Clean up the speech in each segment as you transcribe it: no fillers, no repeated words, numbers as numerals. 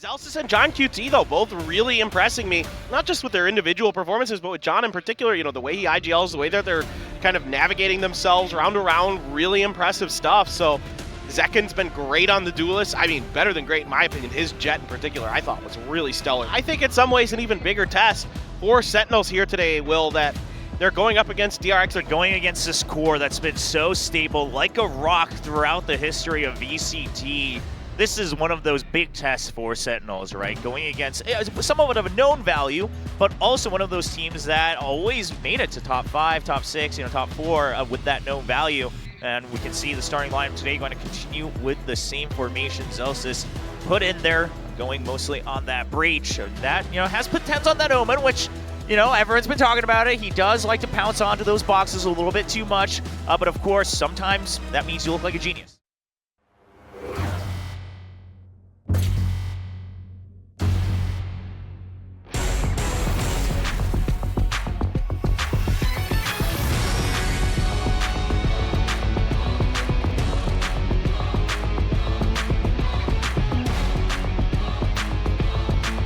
Zellsis and John QT, though, both really impressing me, not just with their individual performances, but with John in particular. You know, the way he IGLs, the way that they're kind of navigating themselves round to round, really impressive stuff. So Zekken's been great on the Duelist. I mean, better than great in my opinion. His Jet in particular, I thought was really stellar. I think in some ways an even bigger test for Sentinels here today, Will, that they're going up against DRX. They're going against this core that's been so stable, like a rock throughout the history of VCT. This is one of those big tests for Sentinels, right? Going against somewhat of a known value, but also one of those teams that always made it to top 5, top 6, top 4 with that known value. And we can see the starting lineup today going to continue with the same formation. Zellsis put in there, going mostly on that breach. That, has put TenZ on that Omen, which, everyone's been talking about it. He does like to pounce onto those boxes a little bit too much. But of course, sometimes that means you look like a genius.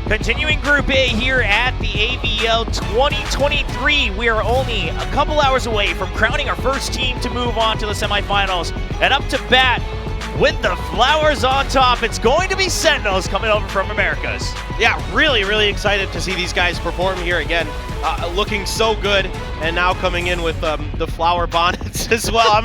Continuing Group A here at the AVL 2023, we are only a couple hours away from crowning our first team to move on to the semifinals. And up to bat with the flowers on top, it's going to be Sentinels coming over from Americas. Yeah, really, really excited to see these guys perform here again. Looking so good, and now coming in with the flower bonnets as well.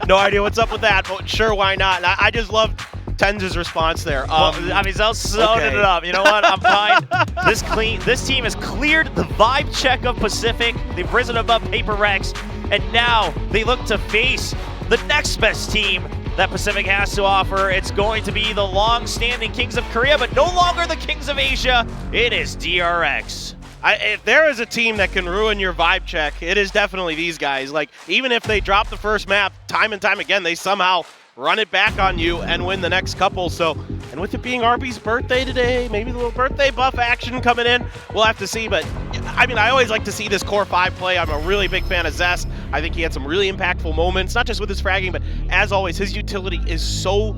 No idea what's up with that, but sure, why not? And I just love TenZ's response there. Zellsis loaded it up. You know what? I'm fine. This team has cleared the vibe check of Pacific. They've risen above Paper Rex, and now they look to face the next best team that Pacific has to offer. It's going to be the long-standing Kings of Korea, but no longer the Kings of Asia. It is DRX. If there is a team that can ruin your vibe check, it is definitely these guys. Like, even if they drop the first map time and time again, they somehow run it back on you and win the next couple. So, and with it being RB's birthday today, maybe the little birthday buff action coming in, we'll have to see. But I mean, I always like to see this core 5 play. I'm a really big fan of Zest. I think he had some really impactful moments, not just with his fragging, but as always, his utility is so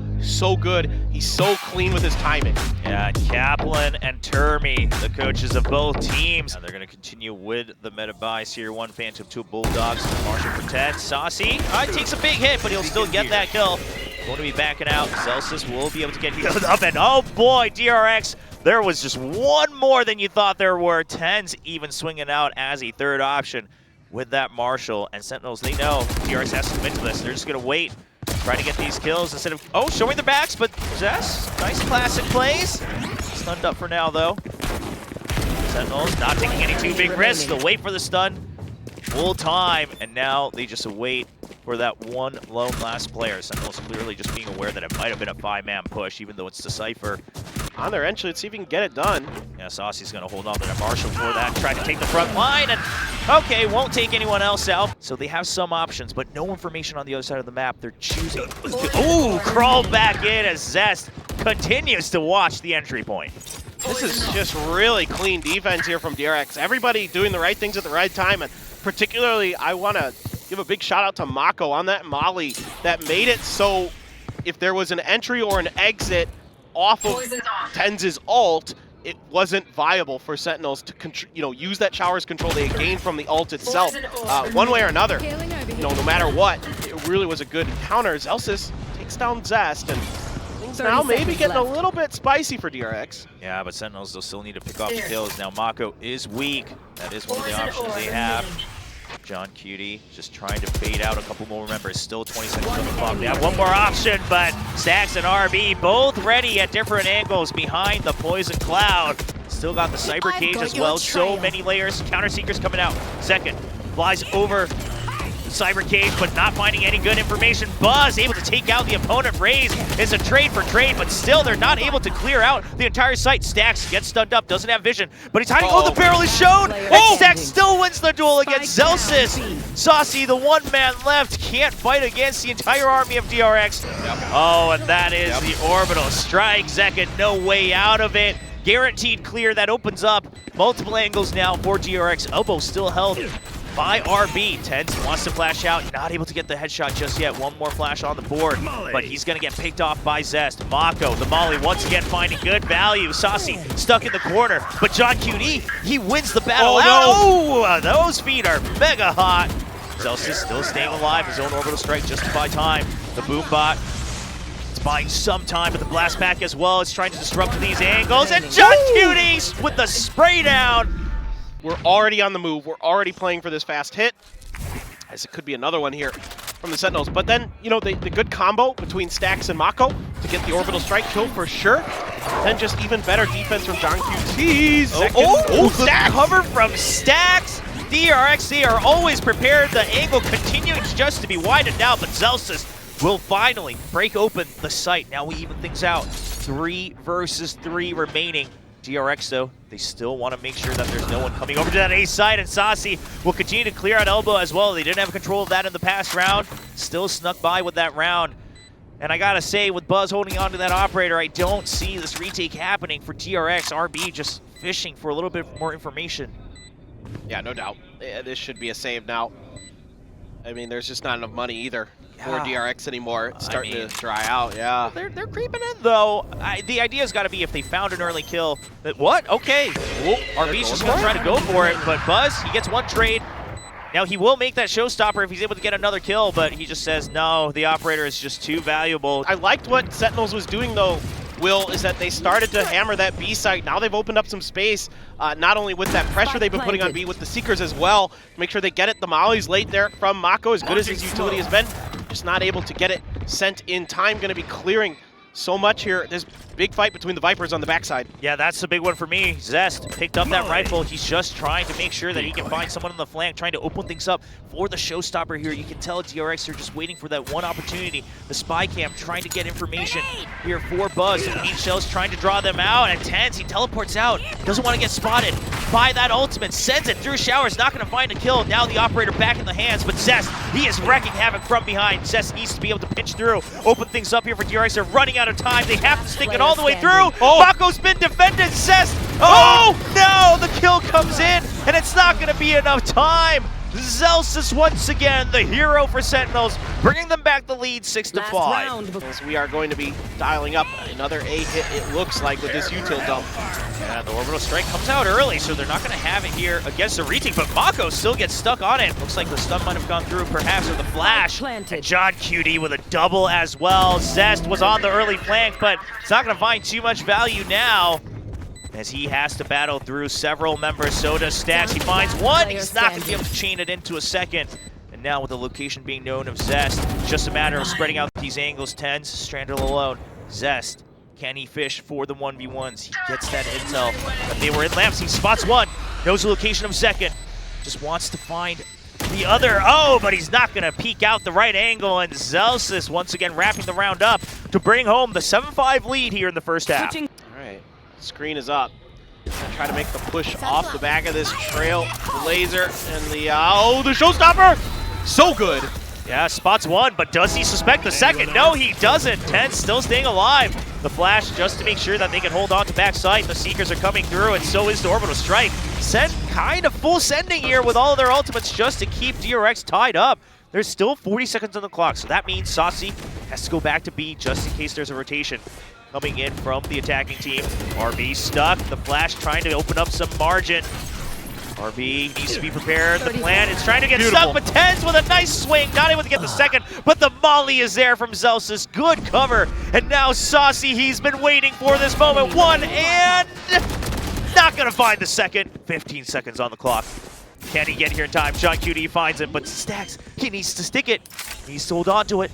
good. He's so clean with his timing. Yeah, Kaplan and Termi, the coaches of both teams. And they're going to continue with the meta buys here. 1 Phantom, 2 Bulldogs, Marshall for TenZ. Saucy takes a big hit, but he'll still get that kill. Going to be backing out. Zellsis will be able to get healed up, and oh boy, DRX, there was just one more than you thought there were. TenZ even swinging out as a third option with that Marshall. And Sentinels, they know DRX has to commit to this. They're just going to wait, try to get these kills instead of, showing their backs, but Zest, nice classic plays. Stunned up for now, though. Sentinels not taking any too big risks. They'll wait for the stun full time, and now they just await for that one lone last player. Sentinels clearly just being aware that it might have been a 5-man push, even though it's Decipher. On their entry, let's see if he can get it done. Yeah, Saucy's going to hold on to that Marshall for that, try to take the front line, and okay, won't take anyone else out. So they have some options, but no information on the other side of the map. They're choosing. Ooh, crawl back in as Zest continues to watch the entry point. This is just really clean defense here from DRX. Everybody doing the right things at the right time, and particularly, I want to give a big shout out to Mako on that molly that made it so if there was an entry or an exit off of TenZ's ult, it wasn't viable for Sentinels to use that shower's control they gained from the ult itself. One way or another, no matter what, it really was a good counter. Zellsis takes down Zest, and things now maybe getting a little bit spicy for DRX. Yeah, but Sentinels, they'll still need to pick off the kills. Now Mako is weak. That is one of the options they have. John QT just trying to bait out a couple more members. Still 20 seconds on the clock. They have one more option, but Stacks and RB both ready at different angles behind the Poison Cloud. Still got the Cyber Cage as well. So many layers. Counter Seekers coming out. Second flies over the Cyber Cage, but not finding any good information. Buzz able to take out the opponent. Raze is a trade for trade, but still they're not able to clear out the entire site. Stacks gets stunned up, doesn't have vision, but he's hiding. Oh, the barrel is shown! And Stacks still wins the duel against Zellsis. Saucy, the 1 man left, can't fight against the entire army of DRX. Oh, and that is the orbital strike. Zekken, no way out of it. Guaranteed clear. That opens up multiple angles now for DRX. Elbow still held by RB. TenZ wants to flash out, not able to get the headshot just yet. One more flash on the board, but he's gonna get picked off by Zest. Mako, the molly, once again finding good value. Saucy stuck in the corner, but John QD, he wins the battle out. Oh, those feet are mega hot. Zellsis still staying alive. His own orbital strike just to buy time. The boom bot, it's buying some time, but the blast pack as well is trying to disrupt these angles. And John QD with the spray down. We're already on the move. We're already playing for this fast hit, as it could be another one here from the Sentinels. But then, you know, the good combo between Stax and Mako to get the orbital strike kill for sure. Then just even better defense from John QT. Stax! Cover from Stax. DRX, they are always prepared. The angle continues just to be widened out, but Zellsis will finally break open the site. Now we even things out. 3 versus 3 remaining. DRX, though, they still want to make sure that there's no one coming over to that A side, and Saucy will continue to clear out elbow as well. They didn't have control of that in the past round. Still snuck by with that round. And I gotta say, with Buzz holding on to that operator, I don't see this retake happening for DRX. RB just fishing for a little bit more information. Yeah, no doubt. This should be a save now. I mean, there's just not enough money either for DRX anymore. It's starting to dry out, yeah. They're creeping in, though. The idea's got to be if they found an early kill. That what? Okay. RB's just going to try to go for it, but Buzz, he gets one trade. Now, he will make that showstopper if he's able to get another kill, but he just says, no, the operator is just too valuable. I liked what Sentinels was doing, though, Will, is that they started to hammer that B site. Now they've opened up some space, not only with that pressure they've been putting on B, with the Seekers as well. Make sure they get it. The Molly's late there from Mako, as good as his utility has been. Just not able to get it sent in time. Going to be clearing so much here. There's a big fight between the Vipers on the backside. Yeah, that's the big one for me. Zest picked up that rifle. He's just trying to make sure that he can find someone on the flank, trying to open things up for the showstopper here. You can tell DRX are just waiting for that one opportunity. The spy cam trying to get information here for Buzz. And Shells trying to draw them out. And TenZ, he teleports out. Doesn't want to get spotted by that ultimate. Sends it through showers. Not going to find a kill. Now the operator back in the hands. But Zest, he is wrecking havoc from behind. Zest needs to be able to pinch through. Open things up here for DRX. They're running out of time. They have to stick it all the way through. Mako's been defended. Zest. Oh no! The kill comes in, and it's not going to be enough time. Zellsis once again, the hero for Sentinels, bringing them back the lead 6-5. As we are going to be dialing up another A hit, it looks like, with this util dump. Yeah, the orbital strike comes out early, so they're not going to have it here against the retake, but Mako still gets stuck on it. Looks like the stun might have gone through, perhaps, or the flash. And John QD with a double as well. Zest was on the early flank, but it's not going to find too much value now, as he has to battle through several members. So does Stax. He finds one. He's not going to be able to chain it into a second. And now with the location being known of Zest, it's just a matter of spreading out these angles. TenZ stranded alone. Zest, can he fish for the 1v1s? He gets that intel. But they were in lamps. He spots one. Knows the location of second. Just wants to find the other. Oh, but he's not going to peek out the right angle. And Zellsis once again wrapping the round up to bring home the 7-5 lead here in the first half. All right. Screen is up. Try to make the push off the back of this trail. The laser and the the showstopper. So good. Yeah, spots one, but does he suspect the second? No, he doesn't. TenZ still staying alive. The flash just to make sure that they can hold on to backside. The Seekers are coming through, and so is the orbital strike. Send kind of full sending here with all of their ultimates just to keep DRX tied up. There's still 40 seconds on the clock, so that means Saucy has to go back to B just in case there's a rotation coming in from the attacking team. RB stuck. The flash trying to open up some margin. RB needs to be prepared. The plan is trying to get stuck, but TenZ with a nice swing. Not able to get the second, but the molly is there from Zellsis. Good cover. And now Saucy, he's been waiting for this moment. One, and not going to find the second. 15 seconds on the clock. Can he get here in time? John QD finds him, but Stax, he needs to stick it. He needs to hold on to it.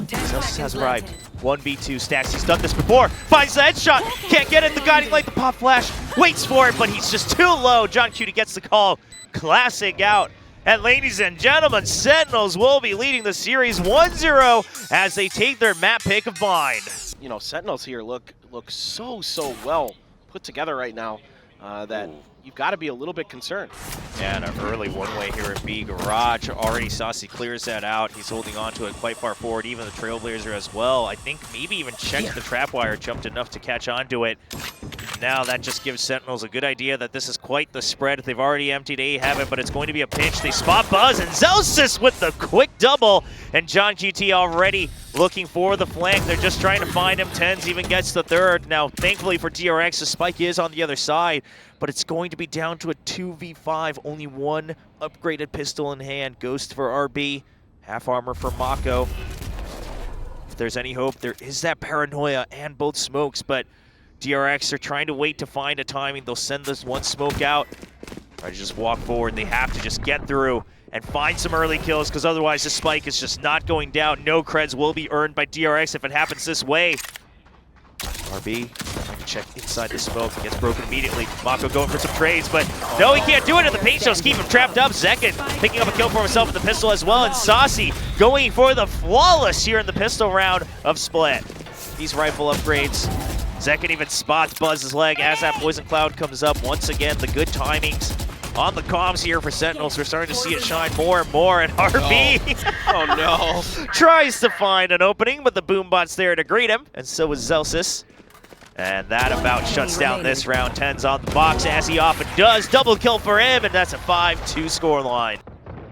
Zellsis has arrived. 1v2 Stax. He's done this before. Finds the headshot. Can't get it. The guiding light, the pop flash. Waits for it, but he's just too low. John QD gets the call. Classic out. And ladies and gentlemen, Sentinels will be leading the series 1-0 as they take their map pick of Bind. You know, Sentinels here look so well put together right now that you've got to be a little bit concerned. Yeah, and an early one-way here at B Garage. Already Saucy clears that out. He's holding on to it quite far forward, even the Trailblazer as well. I think maybe even checked the trap wire, jumped enough to catch onto it. now that just gives Sentinels a good idea that this is quite the spread. They've already emptied A heaven, but it's going to be a pinch. They spot Buzz, and Zellsis with the quick double. And John QT already looking for the flank. They're just trying to find him. TenZ even gets the third. Now, thankfully for DRX, the spike is on the other side, but it's going to be down to a 2v5. Only one upgraded pistol in hand. Ghost for RB. Half armor for Mako. If there's any hope, there is that paranoia and both smokes, but DRX are trying to wait to find a timing. They'll send this one smoke out. Try to just walk forward. They have to just get through and find some early kills, because otherwise this spike is just not going down. No creds will be earned by DRX if it happens this way. RB trying to check inside the smoke. It gets broken immediately. Mako going for some trades, but no, he can't do it, and the paint shells keep him trapped up. Zekin picking up a kill for himself with the pistol as well, and Saucy going for the flawless here in the pistol round of Split. These rifle upgrades. Zekin even spots Buzz's leg as that poison cloud comes up. Once again, the good timings on the comms here for Sentinels. We're starting to see it shine more and more, and RB Oh no. tries to find an opening, but the boombot's there to greet him, and so is Zellsis. And that about shuts down this round. TenZ on the box, as he often does. Double kill for him, and that's a 5-2 score line.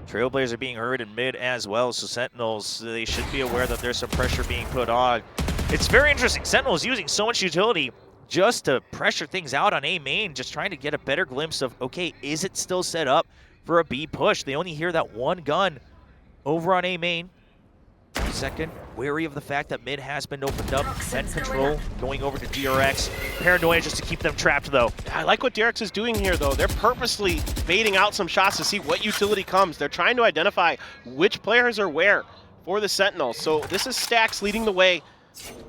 Trailblazers are being heard in mid as well, so Sentinels, they should be aware that there's some pressure being put on. It's very interesting. Sentinels using so much utility just to pressure things out on A main, just trying to get a better glimpse of, okay, is it still set up for a B push? They only hear that one gun over on A main. Second, wary of the fact that mid has been opened up. Vent control going over to DRX. Paranoia just to keep them trapped, though. I like what DRX is doing here, though. They're purposely baiting out some shots to see what utility comes. They're trying to identify which players are where for the Sentinels. So this is Stax leading the way,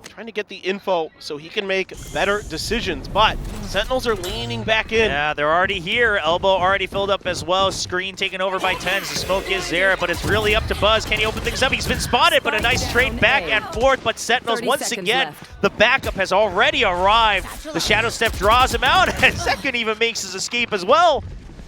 trying to get the info so he can make better decisions, but Sentinels are leaning back in. Yeah, they're already here. Elbow already filled up as well. Screen taken over by TenZ. The smoke is there, but it's really up to Buzz. Can he open things up? He's been spotted, but a nice trade back and forth. But Sentinels, once again, the backup has already arrived. The Shadow Step draws him out, and Zekin even makes his escape as well.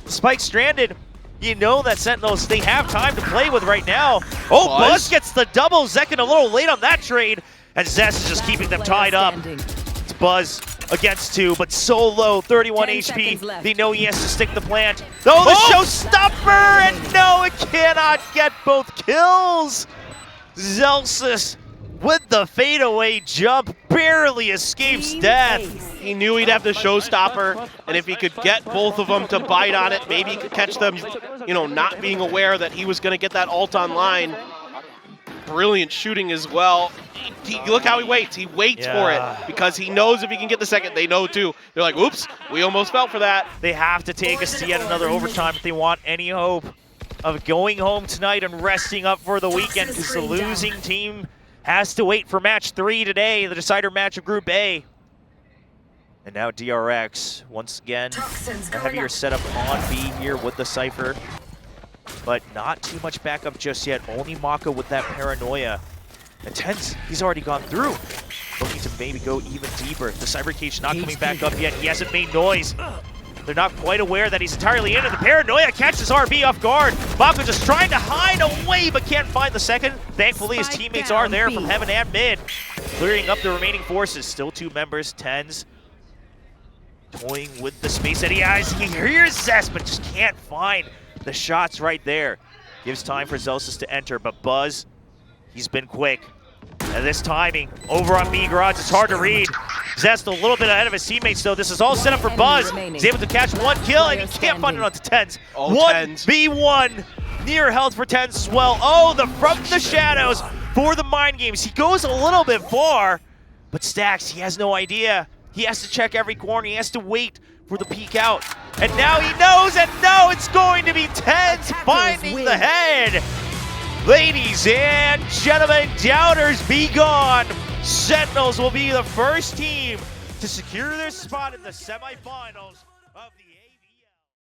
Spike stranded. You know that Sentinels, they have time to play with right now. Oh, Buzz gets the double. Zekin a little late on that trade. And Zest is just keeping them tied up. It's Buzz against two, but so low, 31 HP. They know he has to stick the plant. Oh, the showstopper! And no, it cannot get both kills. Zellsis with the fadeaway jump barely escapes death. He knew he'd have the showstopper, and if he could get both of them to bite on it, maybe he could catch them, you know, not being aware that he was going to get that ult online. Brilliant shooting as well. Look how he waits. He waits for it because he knows if he can get the second, they know too. They're like, oops, we almost fell for that. They have to take us to yet another overtime if they want any hope of going home tonight and resting up for the weekend, because the losing team has to wait for match 3 today, the decider match of Group A. And now DRX, once again, a heavier setup on B here with the Cypher. But not too much backup just yet. Only Mako with that paranoia. And TenZ, he's already gone through. Looking to maybe go even deeper. The Cyber Cage not coming back up yet. He hasn't made noise. They're not quite aware that he's entirely in, and the paranoia catches RB off guard. Mako just trying to hide away, but can't find the second. Thankfully, his teammates are there from heaven and mid, clearing up the remaining forces. Still 2 members. TenZ toying with the space that he has. He hears Zest, but just can't find the shots right there. Gives time for Zellsis to enter, but Buzz, he's been quick. And this timing over on B Garage, it's hard to read. Zest a little bit ahead of his teammates, though. This is all set up for Buzz. He's able to catch 1 kill, and he can't find it onto TenZ. 1v1. Near health for TenZ as well. Oh, the from the shadows for the mind games. He goes a little bit far, but Stax, he has no idea. He has to check every corner. He has to wait for the peek out. And now he knows, and no, it's going to be TenZ finding the head. Ladies and gentlemen, doubters be gone. Sentinels will be the first team to secure their spot in the semifinals of the